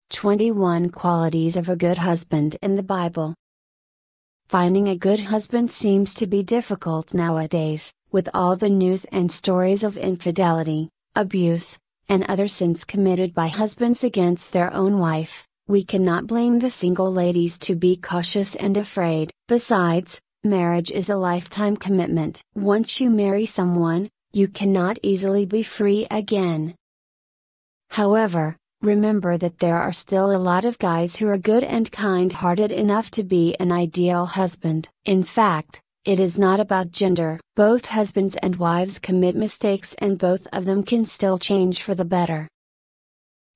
21 Qualities of a Good Husband in the Bible. Finding a good husband seems to be difficult nowadays, with all the news and stories of infidelity, abuse, and other sins committed by husbands against their own wife. We cannot blame the single ladies to be cautious and afraid. Besides, marriage is a lifetime commitment. Once you marry someone, you cannot easily be free again. However, remember that there are still a lot of guys who are good and kind-hearted enough to be an ideal husband. In fact, it is not about gender. Both husbands and wives commit mistakes and both of them can still change for the better.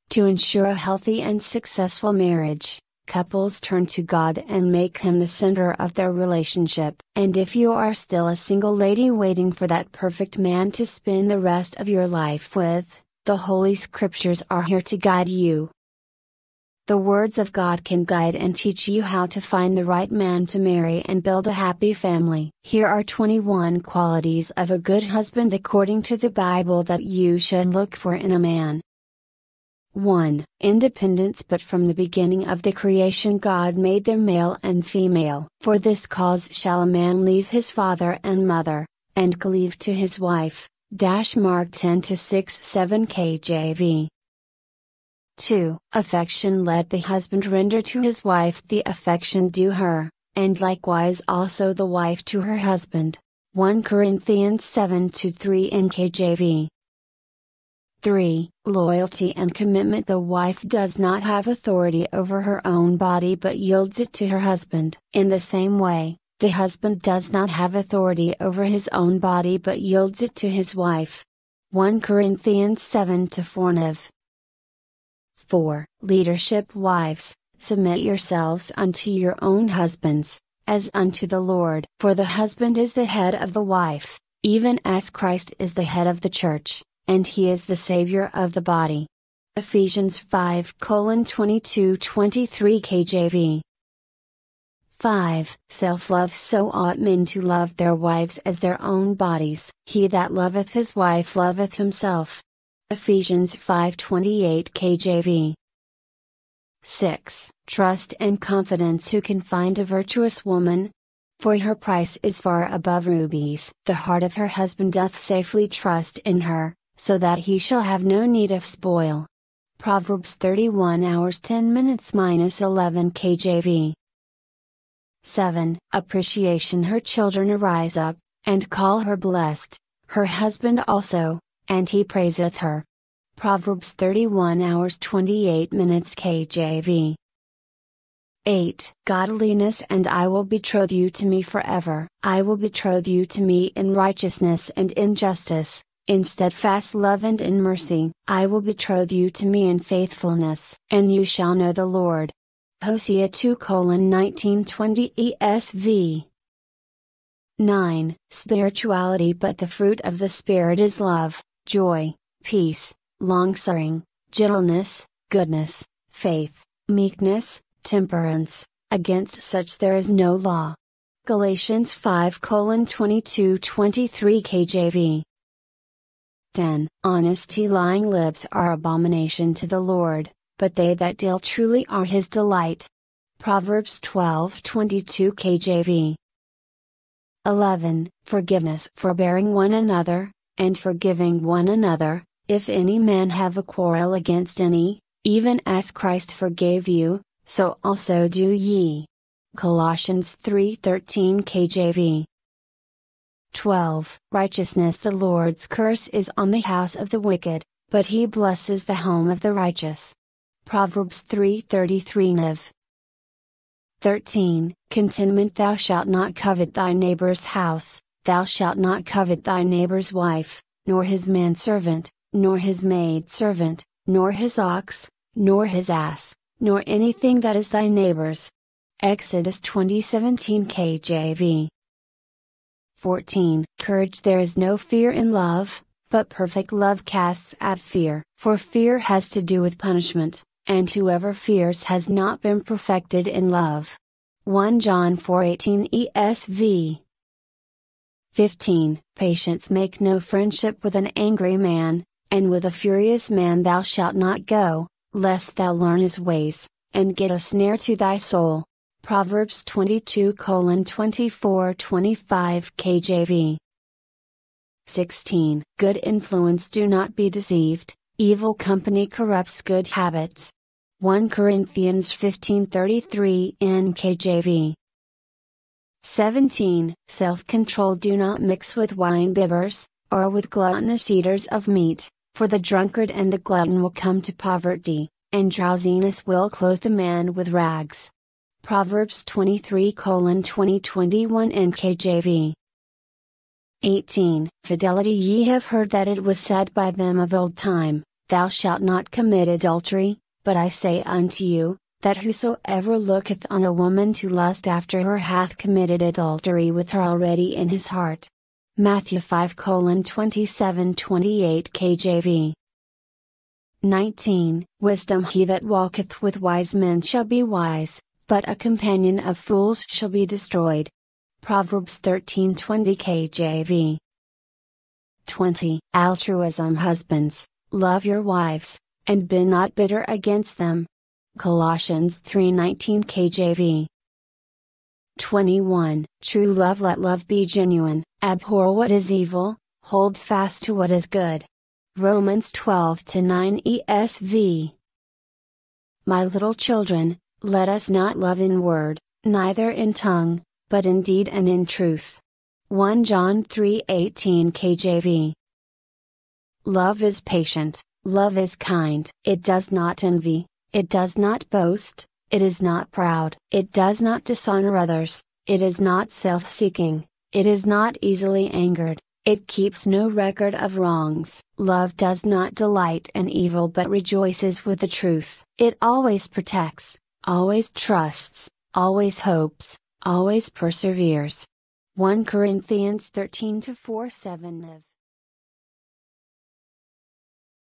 To ensure a healthy and successful marriage, couples turn to God and make Him the center of their relationship. And if you are still a single lady waiting for that perfect man to spend the rest of your life with, the Holy Scriptures are here to guide you. The words of God can guide and teach you how to find the right man to marry and build a happy family. Here are 21 qualities of a good husband according to the Bible that you should look for in a man. 1. Independence. But from the beginning of the creation God made them male and female. For this cause shall a man leave his father and mother, and cleave to his wife. Mark 10-6-7 KJV. 2. Affection. Let the husband render to his wife the affection due her, and likewise also the wife to her husband. 1 Corinthians 7-3 NKJV. 3. Loyalty and commitment. The wife does not have authority over her own body but yields it to her husband. In the same way, the husband does not have authority over his own body but yields it to his wife. 1 Corinthians 7-4 NIV. 4. Leadership. Wives, submit yourselves unto your own husbands, as unto the Lord. For the husband is the head of the wife, even as Christ is the head of the church, and He is the Savior of the body. Ephesians 5:22-23 KJV. 5. Self-love. So ought men to love their wives as their own bodies. He that loveth his wife loveth himself. Ephesians 5:28 KJV. 6. Trust and confidence. Who can find a virtuous woman? For her price is far above rubies. The heart of her husband doth safely trust in her, so that he shall have no need of spoil. Proverbs 31:10 -11 KJV. 7. Appreciation. Her children arise up, and call her blessed, her husband also, and he praiseth her. Proverbs 31:28 KJV. 8. Godliness. And I will betroth you to me forever. I will betroth you to me in righteousness and in justice, in steadfast love and in mercy. I will betroth you to me in faithfulness. And you shall know the Lord. Hosea 2:19-20 ESV. 9. Spirituality. But the fruit of the Spirit is love, joy, peace, longsuffering, gentleness, goodness, faith, meekness, temperance. Against such there is no law. Galatians 5:22-23 KJV. 10. Honesty. Lying lips are abomination to the Lord, but they that deal truly are His delight. Proverbs 12:22 KJV. 11. Forgiveness. Forbearing one another, and forgiving one another, if any man have a quarrel against any, even as Christ forgave you, so also do ye. Colossians 3:13 KJV. 12. Righteousness. The Lord's curse is on the house of the wicked, but He blesses the home of the righteous. Proverbs 3:33 NIV. 13. Contentment. Thou shalt not covet thy neighbor's house, thou shalt not covet thy neighbor's wife, nor his manservant, nor his maidservant, nor his ox, nor his ass, nor anything that is thy neighbor's. Exodus 20:17 KJV. 14. Courage. There is no fear in love, but perfect love casts out fear. For fear has to do with punishment, and whoever fears has not been perfected in love. 1 John 4:18 ESV. 15. Patience. Make no friendship with an angry man, and with a furious man thou shalt not go, lest thou learn his ways, and get a snare to thy soul. Proverbs 22:24-25 KJV. 16. Good influence. Do not be deceived, evil company corrupts good habits. 1 Corinthians 15:33 NKJV. 17. Self-control. Do not mix with wine-bibbers, or with gluttonous eaters of meat, for the drunkard and the glutton will come to poverty, and drowsiness will clothe a man with rags. Proverbs 23:20-21 NKJV. 18. Fidelity. Ye have heard that it was said by them of old time, Thou shalt not commit adultery, but I say unto you, that whosoever looketh on a woman to lust after her hath committed adultery with her already in his heart. Matthew 5:27-28 KJV. 19. Wisdom. He that walketh with wise men shall be wise, but a companion of fools shall be destroyed. Proverbs 13:20 KJV. 20. Altruism. Husbands, love your wives, and be not bitter against them. Colossians 3:19 KJV. 21. True love. Let love be genuine, abhor what is evil, hold fast to what is good. Romans 12:9 ESV. My little children, let us not love in word, neither in tongue, but in deed and in truth. 1 John 3:18 KJV. Love is patient, love is kind. It does not envy, it does not boast, it is not proud. It does not dishonor others, it is not self-seeking, it is not easily angered, it keeps no record of wrongs. Love does not delight in evil but rejoices with the truth. It always protects, always trusts, always hopes, always perseveres. 1 Corinthians 13-4-7 Nev.